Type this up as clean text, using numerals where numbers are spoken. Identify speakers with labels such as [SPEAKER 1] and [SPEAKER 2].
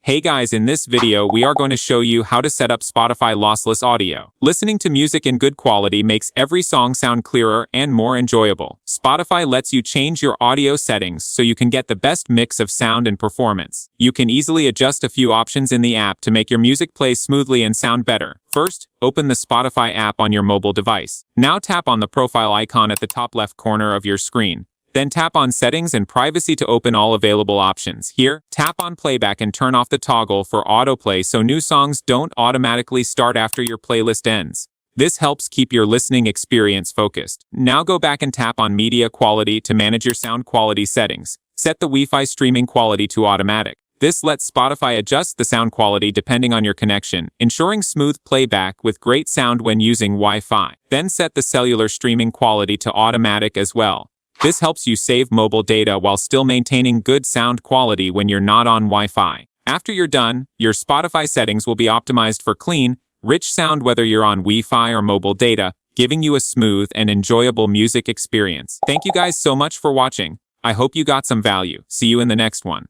[SPEAKER 1] Hey guys, in this video we are going to show you how to set up Spotify lossless audio. Listening to music in good quality makes every song sound clearer and more enjoyable. Spotify lets you change your audio settings so you can get the best mix of sound and performance. You can easily adjust a few options in the app to make your music play smoothly and sound better. First, open the Spotify app on your mobile device. Now tap on the profile icon at the top left corner of your screen. Then tap on Settings and Privacy to open all available options. Here, tap on Playback and turn off the toggle for autoplay so new songs don't automatically start after your playlist ends. This helps keep your listening experience focused. Now go back and tap on Media Quality to manage your sound quality settings. Set the Wi-Fi streaming quality to automatic. This lets Spotify adjust the sound quality depending on your connection, ensuring smooth playback with great sound when using Wi-Fi. Then set the cellular streaming quality to automatic as well. This helps you save mobile data while still maintaining good sound quality when you're not on Wi-Fi. After you're done, your Spotify settings will be optimized for clean, rich sound whether you're on Wi-Fi or mobile data, giving you a smooth and enjoyable music experience. Thank you guys so much for watching. I hope you got some value. See you in the next one.